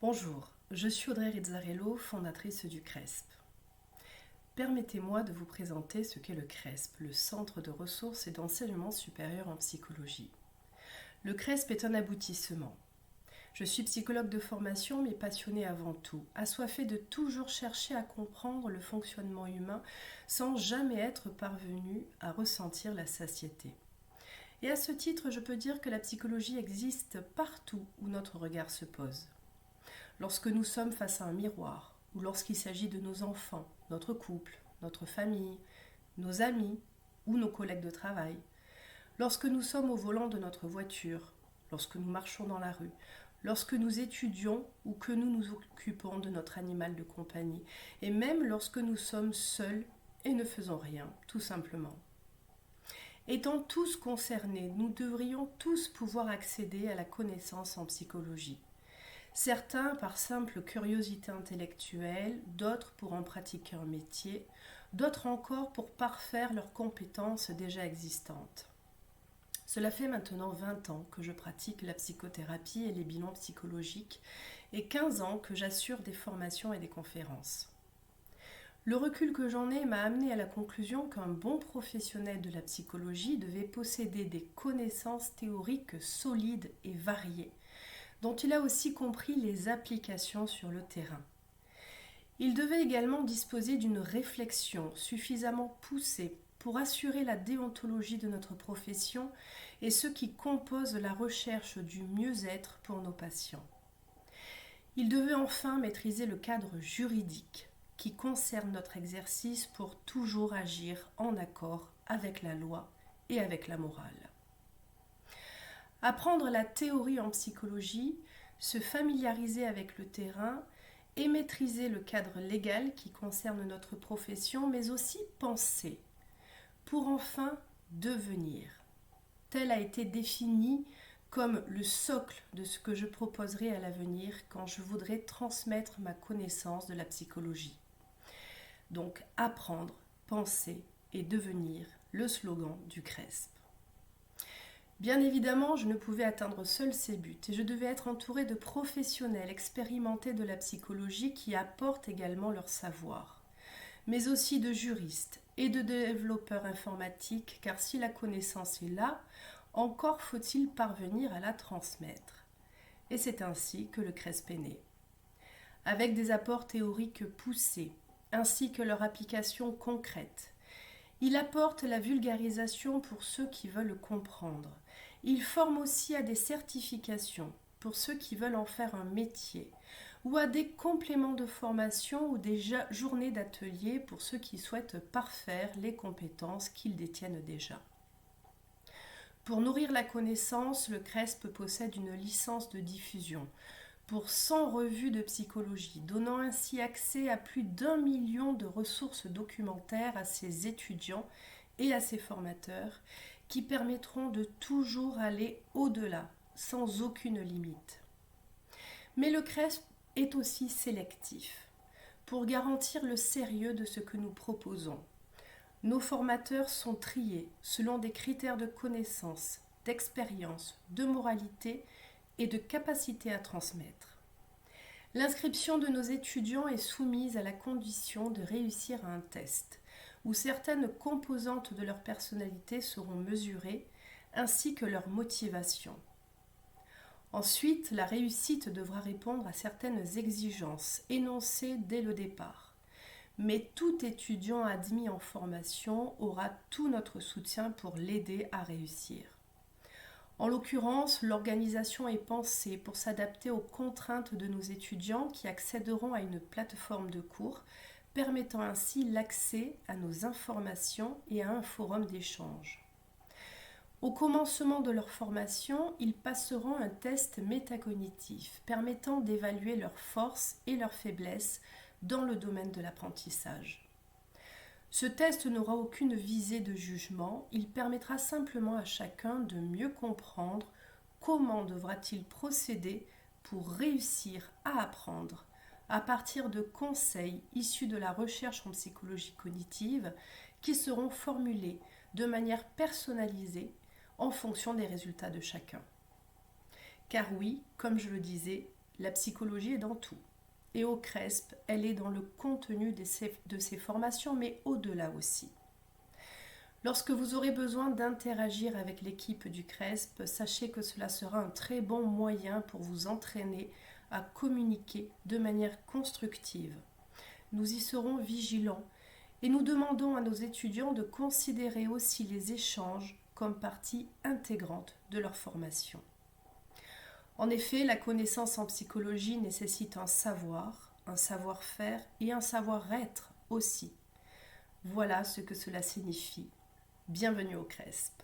Bonjour, je suis Audrey Rizzarello, fondatrice du CRESP. Permettez-moi de vous présenter ce qu'est le CRESP, le Centre de ressources et d'enseignement supérieur en psychologie. Le CRESP est un aboutissement. Je suis psychologue de formation, mais passionnée avant tout, assoiffée de toujours chercher à comprendre le fonctionnement humain sans jamais être parvenue à ressentir la satiété. Et à ce titre, je peux dire que la psychologie existe partout où notre regard se pose. Lorsque nous sommes face à un miroir, ou lorsqu'il s'agit de nos enfants, notre couple, notre famille, nos amis ou nos collègues de travail, lorsque nous sommes au volant de notre voiture, lorsque nous marchons dans la rue, lorsque nous étudions ou que nous nous occupons de notre animal de compagnie, et même lorsque nous sommes seuls et ne faisons rien, tout simplement. Étant tous concernés, nous devrions tous pouvoir accéder à la connaissance en psychologie. Certains par simple curiosité intellectuelle, d'autres pour en pratiquer un métier, d'autres encore pour parfaire leurs compétences déjà existantes. Cela fait maintenant 20 ans que je pratique la psychothérapie et les bilans psychologiques et 15 ans que j'assure des formations et des conférences. Le recul que j'en ai m'a amené à la conclusion qu'un bon professionnel de la psychologie devait posséder des connaissances théoriques solides et variées, dont il a aussi compris les applications sur le terrain. Il devait également disposer d'une réflexion suffisamment poussée pour assurer la déontologie de notre profession et ce qui compose la recherche du mieux-être pour nos patients. Il devait enfin maîtriser le cadre juridique qui concerne notre exercice pour toujours agir en accord avec la loi et avec la morale. Apprendre la théorie en psychologie, se familiariser avec le terrain et maîtriser le cadre légal qui concerne notre profession, mais aussi penser, pour enfin devenir. Tel a été défini comme le socle de ce que je proposerai à l'avenir quand je voudrais transmettre ma connaissance de la psychologie. Donc apprendre, penser et devenir, le slogan du CRESP. Bien évidemment, je ne pouvais atteindre seul ces buts et je devais être entourée de professionnels expérimentés de la psychologie qui apportent également leur savoir, mais aussi de juristes et de développeurs informatiques, car si la connaissance est là, encore faut-il parvenir à la transmettre. Et c'est ainsi que le CRESP est né. Avec des apports théoriques poussés, ainsi que leur application concrète, il apporte la vulgarisation pour ceux qui veulent comprendre. Il forme aussi à des certifications pour ceux qui veulent en faire un métier, ou à des compléments de formation ou des journées d'atelier pour ceux qui souhaitent parfaire les compétences qu'ils détiennent déjà. Pour nourrir la connaissance, le CRESP possède une licence de diffusion pour 100 revues de psychologie, donnant ainsi accès à plus d'1 million de ressources documentaires à ses étudiants et à ses formateurs, qui permettront de toujours aller au-delà, sans aucune limite. Mais le CRESP est aussi sélectif, pour garantir le sérieux de ce que nous proposons. Nos formateurs sont triés selon des critères de connaissance, d'expérience, de moralité et de capacité à transmettre. L'inscription de nos étudiants est soumise à la condition de réussir à un test, où certaines composantes de leur personnalité seront mesurées, ainsi que leur motivation. Ensuite, la réussite devra répondre à certaines exigences énoncées dès le départ. Mais tout étudiant admis en formation aura tout notre soutien pour l'aider à réussir. En l'occurrence, l'organisation est pensée pour s'adapter aux contraintes de nos étudiants qui accéderont à une plateforme de cours, permettant ainsi l'accès à nos informations et à un forum d'échange. Au commencement de leur formation, ils passeront un test métacognitif permettant d'évaluer leurs forces et leurs faiblesses dans le domaine de l'apprentissage. Ce test n'aura aucune visée de jugement, il permettra simplement à chacun de mieux comprendre comment devra-t-il procéder pour réussir à apprendre à partir de conseils issus de la recherche en psychologie cognitive qui seront formulés de manière personnalisée en fonction des résultats de chacun. Car oui, comme je le disais, La psychologie est dans tout. Et au CRESP, elle est dans le contenu de ces formations, mais au-delà aussi. Lorsque vous aurez besoin d'interagir avec l'équipe du CRESP, sachez que cela sera un très bon moyen pour vous entraîner à communiquer de manière constructive. Nous y serons vigilants et nous demandons à nos étudiants de considérer aussi les échanges comme partie intégrante de leur formation. En effet, la connaissance en psychologie nécessite un savoir-faire et un savoir-être aussi. Voilà ce que cela signifie. Bienvenue au CRESP.